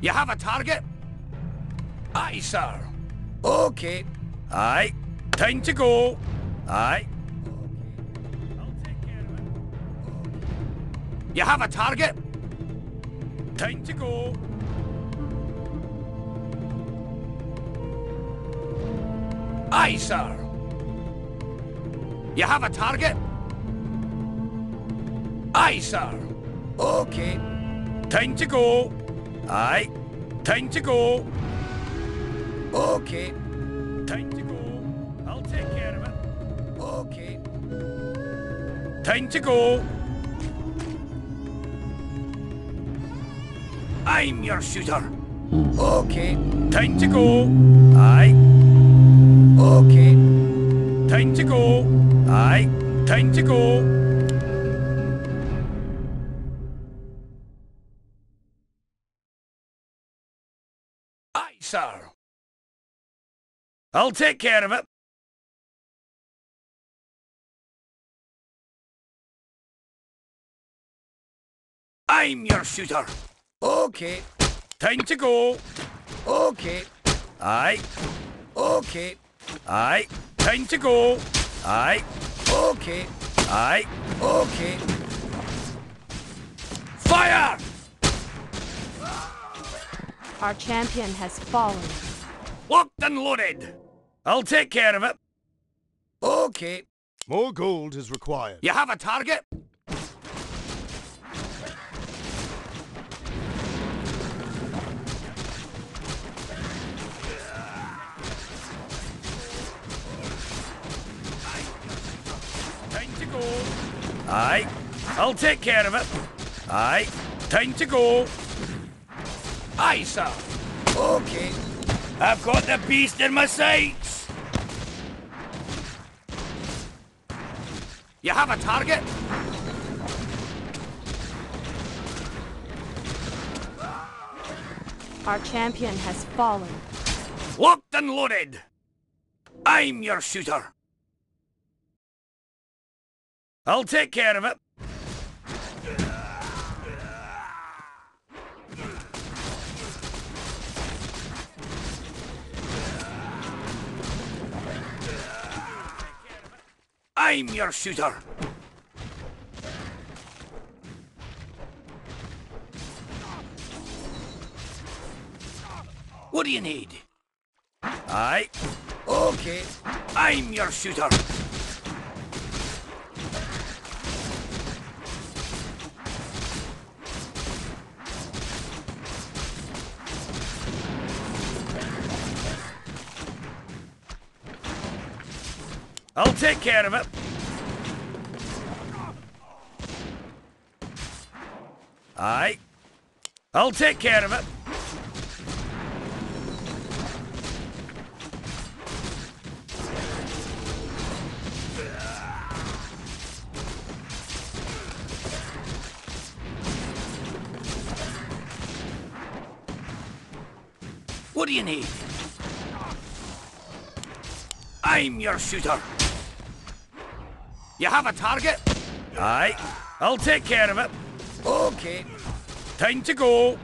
You have a target? Aye, sir. Okay. Aye. Time to go. Aye. I'll take care of it. You have a target? Time to go. Aye, sir. You have a target? Aye, sir. Okay. Time to go. Aye. Time to go. Okay. Time to go. I'll take care of it. Okay. Time to go. I'm your shooter. Okay. Time to go. Aye. Okay. Time to go. Aye. Time to go. Aye, sir. I'll take care of it. I'm your shooter. Okay. Time to go. Okay. Aye. Okay. Aye. Time to go. Aye. Okay. Aye. Okay. Fire! Our champion has fallen. Locked and loaded. I'll take care of it. Okay. More gold is required. You have a target? Time to go. Aye. I'll take care of it. Aye. Time to go. Aye, sir. Okay. I've got the beast in my sights. You have a target? Our champion has fallen. Locked and loaded. I'm your shooter. I'll take care of it. I'm your shooter. What do you need? Aye. Okay. I'm your shooter. I'll take care of it. Aye. I'll take care of it. What do you need? I'm your shooter. You have a target? Aye. I'll take care of it. Okay. Time to go.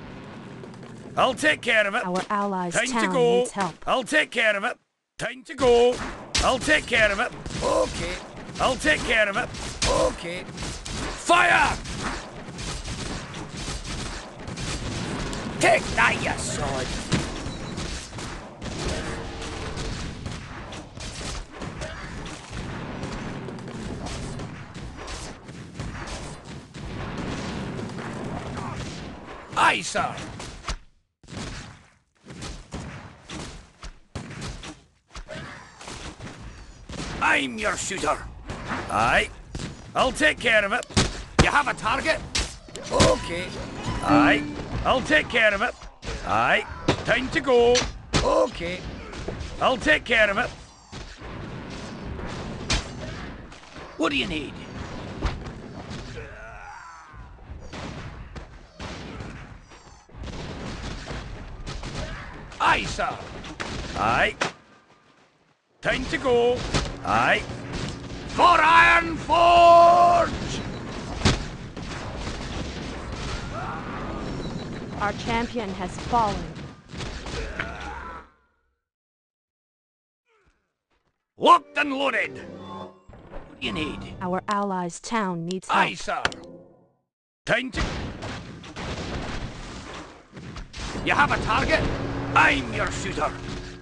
I'll take care of it. Our allies' Time to town go. needs help. I'll take care of it. Time to go. I'll take care of it. Okay. I'll take care of it. Okay. Fire! Take that, you sword. Aye, sir. I'm your shooter. Aye. I'll take care of it. You have a target? Okay. Aye. I'll take care of it. Aye. Time to go. Okay. I'll take care of it. What do you need? Aye, sir. Aye. Time to go. Aye. For Iron Forge! Our champion has fallen. Locked and loaded. What do you need? Our allies' town needs help. Aye, sir. Time to... You have a target? I'm your shooter.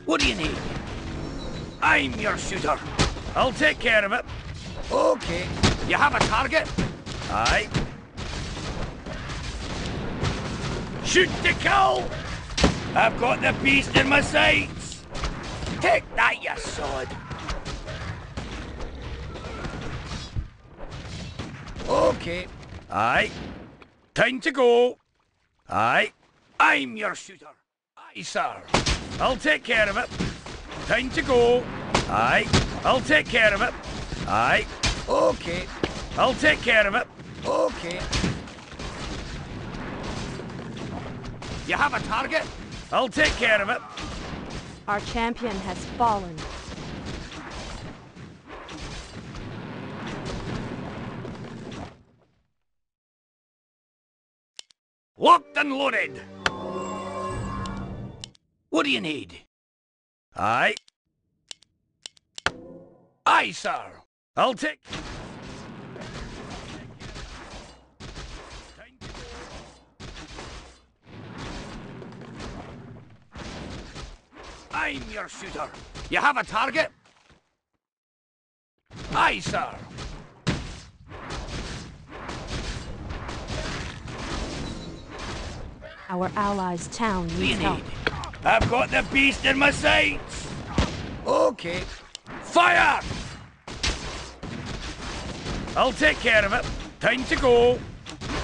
What do you need? I'm your shooter. I'll take care of it. Okay. You have a target? Aye. Shoot to kill! I've got the beast in my sights. Take that, you sod. Okay. Aye. Time to go. Aye. I'm your shooter. Aye, sir. I'll take care of it. Time to go. Aye. I'll take care of it. Aye. Okay. I'll take care of it. Okay. You have a target? I'll take care of it. Our champion has fallen. Locked and loaded. What do you need? Aye. Aye, sir. I'll take... I'm your shooter. You have a target? Aye, sir. Our allies' town needs help. I've got the beast in my sights. Okay. Fire! I'll take care of it. Time to go.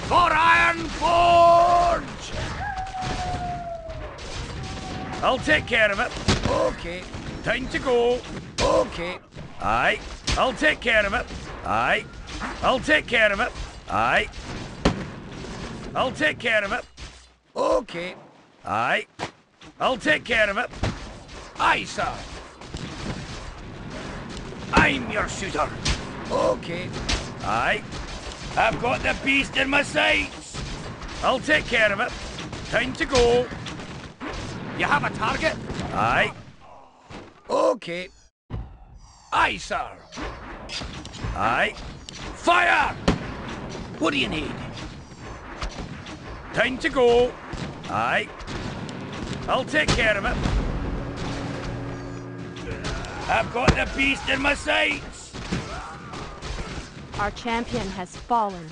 For Iron Forge! I'll take care of it. Okay. Time to go. Okay. Aye. I'll take care of it. Aye. I'll take care of it. Aye. I'll take care of it. Okay. Aye. I'll take care of it. Aye, sir. I'm your shooter. Okay. Aye. I've got the beast in my sights. I'll take care of it. Time to go. You have a target? Aye. Okay. Aye, sir. Aye. Fire! What do you need? Time to go. Aye. I'll take care of it. I've got the beast in my sights. Our champion has fallen.